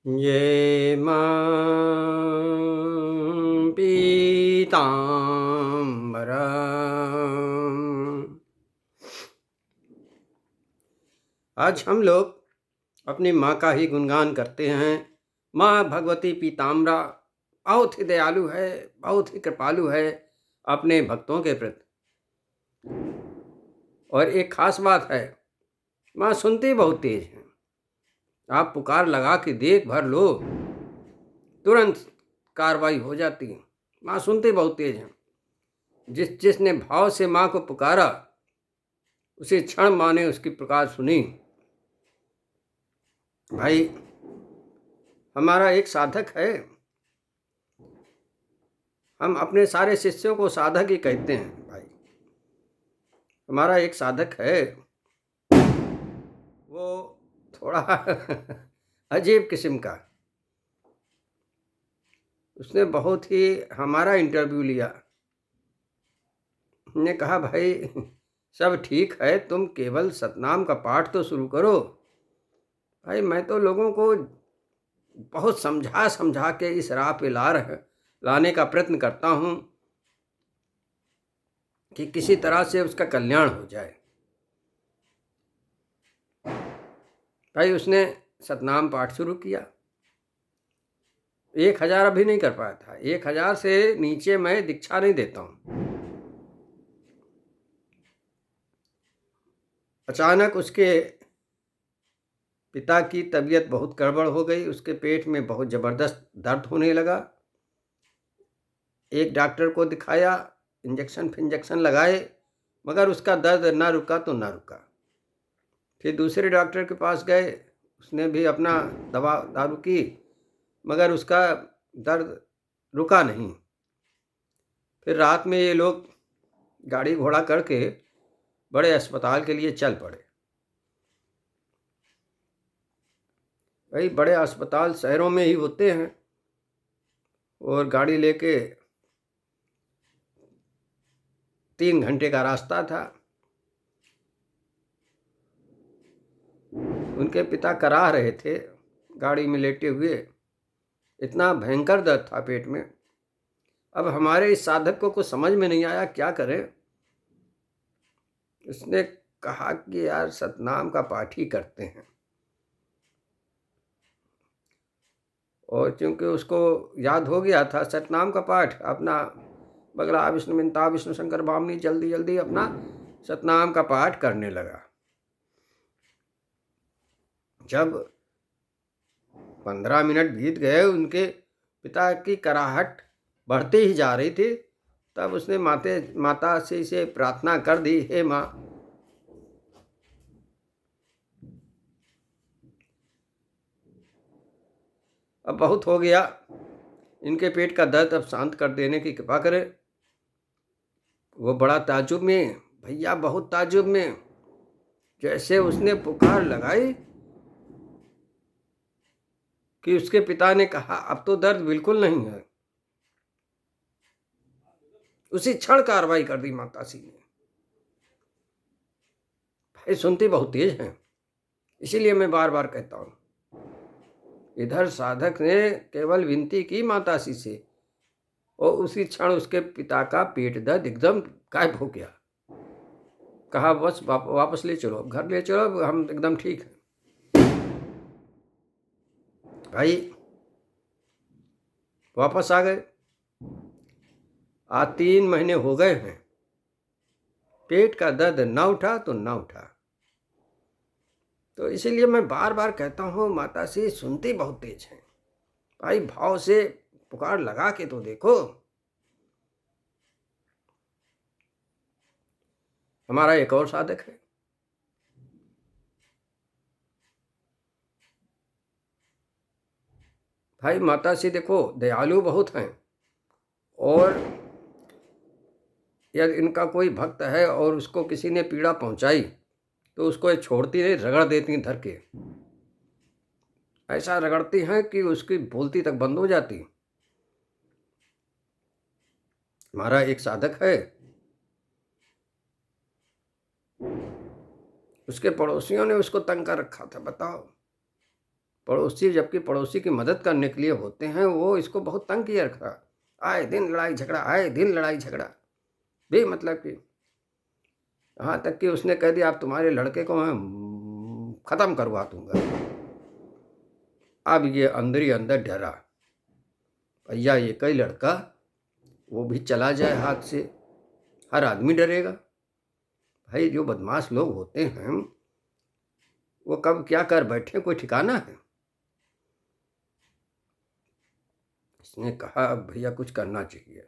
ये मां पीताम्बरम्। आज हम लोग अपनी माँ का ही गुणगान करते हैं। माँ भगवती पीताम्बरा बहुत ही दयालु है, बहुत ही कृपालु है अपने भक्तों के प्रति। और एक खास बात है, माँ सुनती बहुत तेज है। आप पुकार लगा के देख भर लो, तुरंत कार्रवाई हो जाती है। माँ सुनती बहुत तेज है। जिसने भाव से माँ को पुकारा, उसी क्षण माँ ने उसकी पुकार सुनी। भाई, हमारा एक साधक है। हम अपने सारे शिष्यों को साधक ही कहते हैं। भाई, हमारा एक साधक है, वो थोड़ा अजीब किस्म का। उसने बहुत ही हमारा इंटरव्यू लिया। हमने कहा, भाई सब ठीक है, तुम केवल सतनाम का पाठ तो शुरू करो। भाई, मैं तो लोगों को बहुत समझा समझा के इस राह पे लाने का प्रयत्न करता हूँ कि किसी तरह से उसका कल्याण हो जाए। भाई, उसने सतनाम पाठ शुरू किया। 1000 अभी नहीं कर पाया था। 1000 से नीचे मैं दीक्षा नहीं देता हूँ। अचानक उसके पिता की तबीयत बहुत गड़बड़ हो गई। उसके पेट में बहुत ज़बरदस्त दर्द होने लगा। एक डॉक्टर को दिखाया, इंजेक्शन फिंजेक्शन लगाए, मगर उसका दर्द ना रुका तो ना रुका। फिर दूसरे डॉक्टर के पास गए, उसने भी अपना दवा दारू की, मगर उसका दर्द रुका नहीं। फिर रात में ये लोग गाड़ी घोड़ा करके बड़े अस्पताल के लिए चल पड़े। भाई, बड़े अस्पताल शहरों में ही होते हैं, और गाड़ी लेके 3 घंटे का रास्ता था। उनके पिता कराह रहे थे गाड़ी में लेटे हुए। इतना भयंकर दर्द था पेट में। अब हमारे इस साधक को कुछ समझ में नहीं आया क्या करें। उसने कहा कि यार, सतनाम का पाठ ही करते हैं। और क्योंकि उसको याद हो गया था सतनाम का पाठ, अपना बगला विष्णु मिंता विष्णु शंकर भामनी जल्दी जल्दी अपना सतनाम का पाठ करने लगा। जब 15 मिनट बीत गए, उनके पिता की कराहट बढ़ती ही जा रही थी, तब उसने माता से इसे प्रार्थना कर दी, हे माँ, अब बहुत हो गया, इनके पेट का दर्द अब शांत कर देने की कृपा करे। वो बड़ा ताज्जुब में, भैया बहुत ताज्जुब में, जैसे उसने पुकार लगाई कि उसके पिता ने कहा, अब तो दर्द बिल्कुल नहीं है। उसी क्षण कार्रवाई कर दी माताश्री ने। भाई, सुनती बहुत तेज है, इसीलिए मैं बार बार कहता हूँ। इधर साधक ने केवल विनती की माताश्री से, और उसी क्षण उसके पिता का पेट दर्द एकदम गायब हो गया। कहा, बस वापस ले चलो, घर ले चलो, हम एकदम ठीक हैं। भाई, वापस आ गए। आज 3 महीने हो गए हैं, पेट का दर्द ना उठा तो ना उठा। तो इसीलिए मैं बार बार कहता हूँ, माताश्री सुनती बहुत तेज हैं। भाई, भाव से पुकार लगा के तो देखो। हमारा एक और साधक है। भाई, माताश्री देखो दयालु बहुत हैं, और यदि इनका कोई भक्त है और उसको किसी ने पीड़ा पहुंचाई, तो उसको ये छोड़ती नहीं, रगड़ देती धर के। ऐसा रगड़ती हैं कि उसकी बोलती तक बंद हो जाती। हमारा एक साधक है, उसके पड़ोसियों ने उसको तंग कर रखा था। बताओ, पड़ोसी, जबकि पड़ोसी की मदद करने के लिए होते हैं, वो इसको बहुत तंग किया रखा। आए दिन लड़ाई झगड़ा, आए दिन लड़ाई झगड़ा, बेमतलब की। यहाँ तक कि उसने कह दिया, आप तुम्हारे लड़के को मैं ख़त्म करवा दूंगा। अब ये अंदर ही अंदर डरा, भैया ये कई लड़का वो भी चला जाए हाथ से, हर आदमी डरेगा। भाई जो बदमाश लोग होते हैं वो कब क्या कर बैठे, कोई ठिकाना है। इसने कहा अब भैया कुछ करना चाहिए।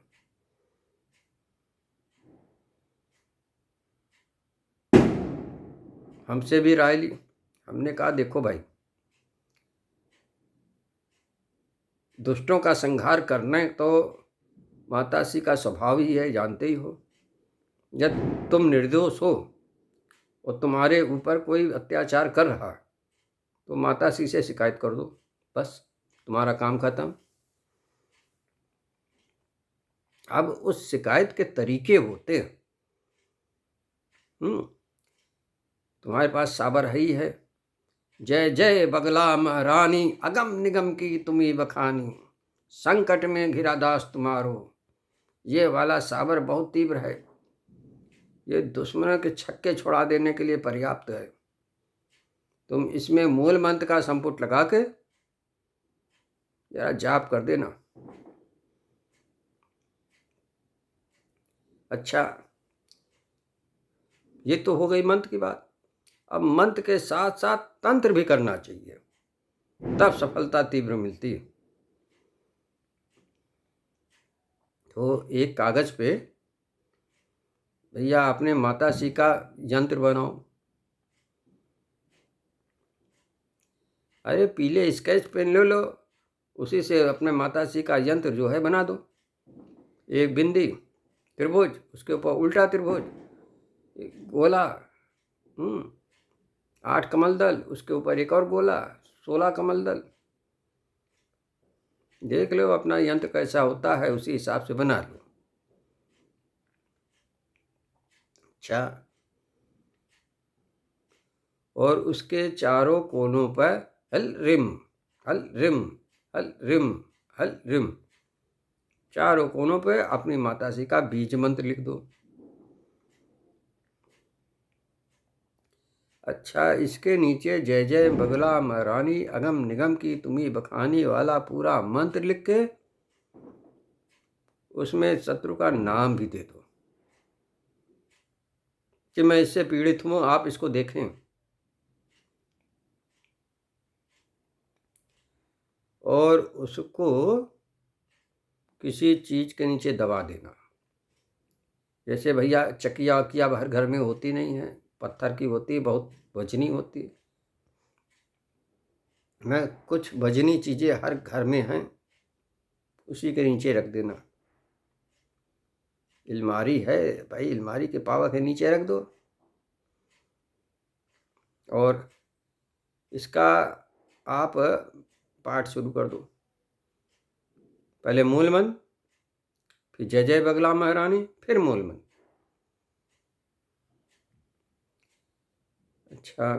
हमसे भी राय ली। हमने कहा देखो भाई, दुष्टों का संहार करना तो माताश्री का स्वभाव ही है, जानते ही हो। जब तुम निर्दोष हो और तुम्हारे ऊपर कोई अत्याचार कर रहा तो माताश्री से शिकायत कर दो, बस तुम्हारा काम खत्म। अब उस शिकायत के तरीके होते हैं। तुम्हारे पास साबर ही है, जय जय बगला महारानी, अगम निगम की तुम्ही बखानी, संकट में घिरा दास तुम्हारो। ये वाला साबर बहुत तीव्र है, ये दुश्मनों के छक्के छुड़ा देने के लिए पर्याप्त है। तुम इसमें मूल मंत्र का संपुट लगा के जरा जाप कर देना। अच्छा, ये तो हो गई मंत्र की बात। अब मंत्र के साथ साथ तंत्र भी करना चाहिए, तब सफलता तीव्र मिलती है। तो एक कागज पे भैया अपने माताश्री का यंत्र बनाओ। अरे पीले स्केच पेन ले लो, उसी से अपने माताश्री का यंत्र जो है बना दो। एक बिंदी, त्रिभुज, उसके ऊपर उल्टा त्रिभुज, गोला, 8 कमल दल, उसके ऊपर एक और गोला, 16 कमल दल। देख लो अपना यंत्र कैसा होता है, उसी हिसाब से बना लो। अच्छा, और उसके चारों कोनों पर हल रिम हल रिम हल रिम हल रिम, चारों कोनों पर अपनी माताश्री का बीज मंत्र लिख दो। अच्छा, इसके नीचे जय जय बगला महारानी, अगम निगम की तुम्ही बखानी वाला पूरा मंत्र लिख के उसमें शत्रु का नाम भी दे दो कि मैं इससे पीड़ित हूं, आप इसको देखें। और उसको किसी चीज के नीचे दबा देना। जैसे भैया चकिया वकिया हर घर में होती नहीं है, पत्थर की होती है, बहुत वजनी होती है। मैं कुछ वजनी चीज़ें हर घर में हैं, उसी के नीचे रख देना। अलमारी है भाई, अलमारी के पावा के नीचे रख दो। और इसका आप पाठ शुरू कर दो। पहले मूल मंत्र, फिर जय जय बगला महारानी, फिर मूल मंत्र। अच्छा,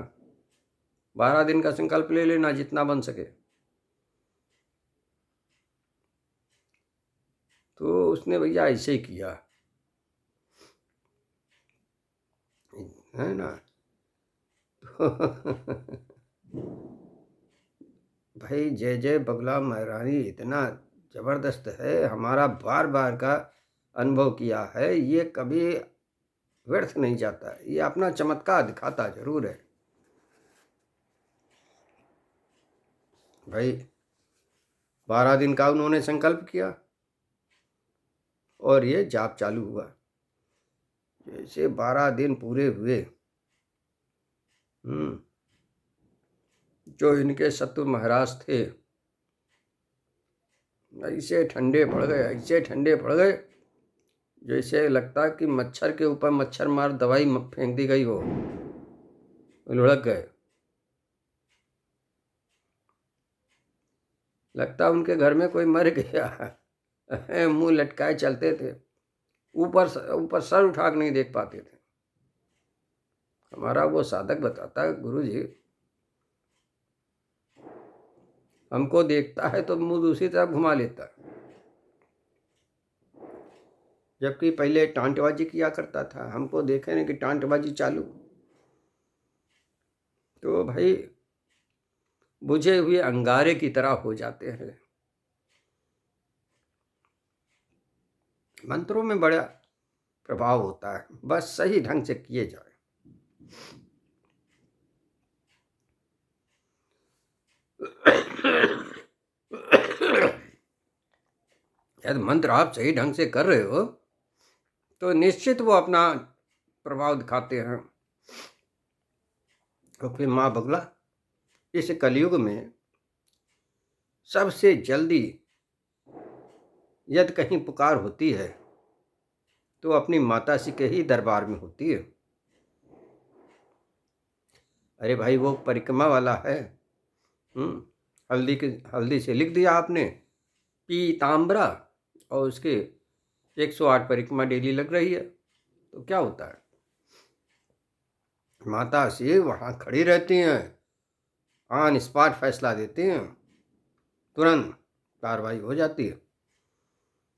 12 दिन का संकल्प ले लेना, जितना बन सके। तो उसने भैया ऐसे ही किया, है ना। भाई जय जय बगला महारानी इतना ज़बरदस्त है, हमारा बार बार का अनुभव किया है, ये कभी व्यर्थ नहीं जाता। ये अपना चमत्कार दिखाता जरूर है। भाई 12 दिन का उन्होंने संकल्प किया और ये जाप चालू हुआ। जैसे 12 दिन पूरे हुए, जो इनके शत्रु महाराज थे ऐसे ठंडे पड़ गए, ऐसे ठंडे पड़ गए जैसे लगता कि मच्छर के ऊपर मच्छर मार दवाई फेंक दी गई हो, लुढ़क गए। लगता उनके घर में कोई मर गया। मुंह लटकाए चलते थे, ऊपर सर उठा के नहीं देख पाते थे। हमारा वो साधक बताता है, गुरु जी हमको देखता है तो मुंह दूसरी तरफ घुमा लेता है, जबकि पहले टांटबाजी किया करता था। हमको देखे नहीं कि टांटबाजी चालू, तो भाई बुझे हुए अंगारे की तरह हो जाते हैं। मंत्रों में बड़ा प्रभाव होता है, बस सही ढंग से किए जाए। यदि मंत्र आप सही ढंग से कर रहे हो तो निश्चित वो अपना प्रभाव दिखाते हैं। तो फिर माँ बगला इस कलयुग में सबसे जल्दी यदि कहीं पुकार होती है तो अपनी माता श्री के ही दरबार में होती है। अरे भाई वो परिक्रमा वाला है, हल्दी से लिख दिया आपने पीताम्बरा, और उसके 108 परिक्रमा डेली लग रही है, तो क्या होता है? माता श्री वहाँ खड़ी रहती हैं, ऑन स्पॉट फैसला देती हैं, तुरंत कार्रवाई हो जाती है।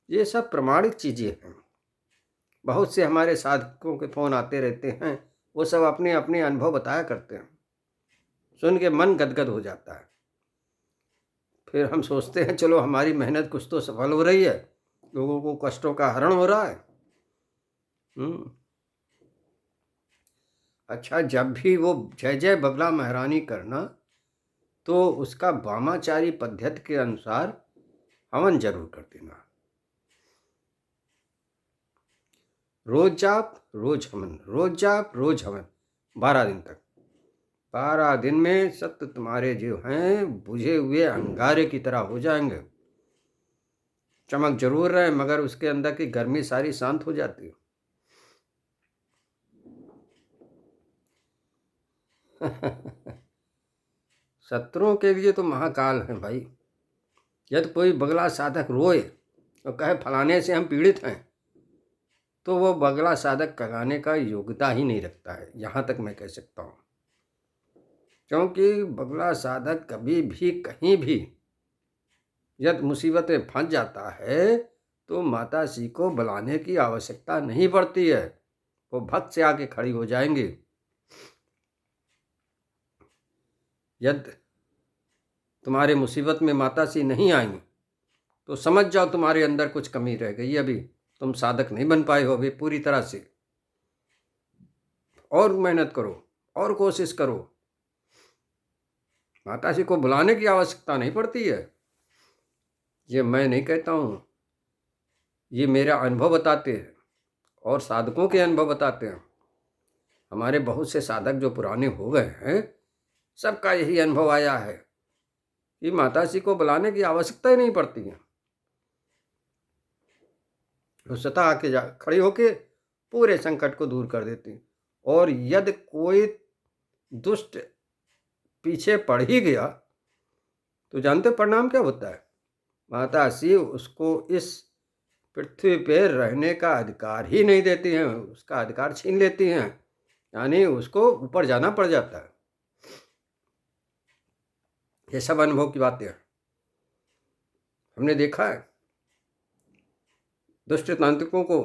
ये सब प्रमाणित चीज़ें हैं। बहुत से हमारे साधकों के फ़ोन आते रहते हैं, वो सब अपने अपने अनुभव बताया करते हैं, सुन के मन गदगद हो जाता है। फिर हम सोचते हैं चलो हमारी मेहनत कुछ तो सफल हो रही है, लोगों को कष्टों का हरण हो रहा है। अच्छा, जब भी वो जय जय बगला महारानी करना तो उसका वामाचारी पद्धति के अनुसार हवन जरूर कर देना। रोज जाप रोज हवन, रोज जाप रोज हवन, 12 दिन तक। 12 दिन में सत्य तुम्हारे जो हैं बुझे हुए अंगारे की तरह हो जाएंगे। चमक जरूर रहे मगर उसके अंदर की गर्मी सारी शांत हो जाती है। शत्रुओं के लिए तो महाकाल है भाई। यदि कोई बगला साधक रोए और कहे फलाने से हम पीड़ित हैं, तो वो बगला साधक कहलाने का योग्यता ही नहीं रखता है, यहाँ तक मैं कह सकता हूँ। क्योंकि बगला साधक कभी भी कहीं भी यदि मुसीबत में फंस जाता है तो माता श्री को बुलाने की आवश्यकता नहीं पड़ती है, वो भक्त से आके खड़ी हो जाएंगे। यदि तुम्हारे मुसीबत में माता श्री नहीं आएंगी तो समझ जाओ तुम्हारे अंदर कुछ कमी रह गई, अभी तुम साधक नहीं बन पाए हो अभी पूरी तरह से। और मेहनत करो और कोशिश करो, माता श्री को बुलाने की आवश्यकता नहीं पड़ती है। ये मैं नहीं कहता हूँ, ये मेरा अनुभव बताते हैं और साधकों के अनुभव बताते हैं। हमारे बहुत से साधक जो पुराने हो गए हैं, सबका यही अनुभव आया है कि माता श्री को बुलाने की आवश्यकता ही नहीं पड़ती है। वो स्वतः आके खड़ी होके पूरे संकट को दूर कर देती। और यदि कोई दुष्ट पीछे पड़ ही गया तो जानते परिणाम क्या होता है? माता श्री उसको इस पृथ्वी पर रहने का अधिकार ही नहीं देती हैं, उसका अधिकार छीन लेती हैं, यानी उसको ऊपर जाना पड़ जाता है। ये सब अनुभव की बातें हैं, हमने देखा है। दुष्ट तांत्रिकों को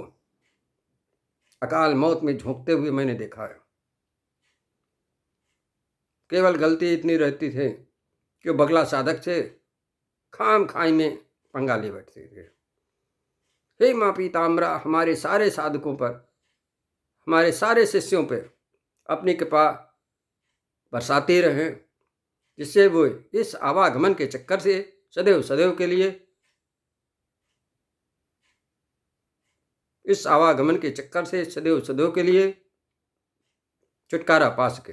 अकाल मौत में झोंकते हुए मैंने देखा है। केवल गलती इतनी रहती थी कि बगला साधक से खाम खाई में पंगा ले बैठते थे। हे माँ पीताम्बरा, हमारे सारे साधकों पर, हमारे सारे शिष्यों पर अपनी कृपा बरसाते रहें, जिससे वो इस आवागमन के चक्कर से सदैव सदैव के लिए, इस आवागमन के चक्कर से सदैव सदैव के लिए छुटकारा पा सके।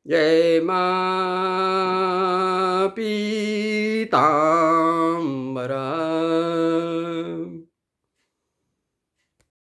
जय मां पीताम्बरा।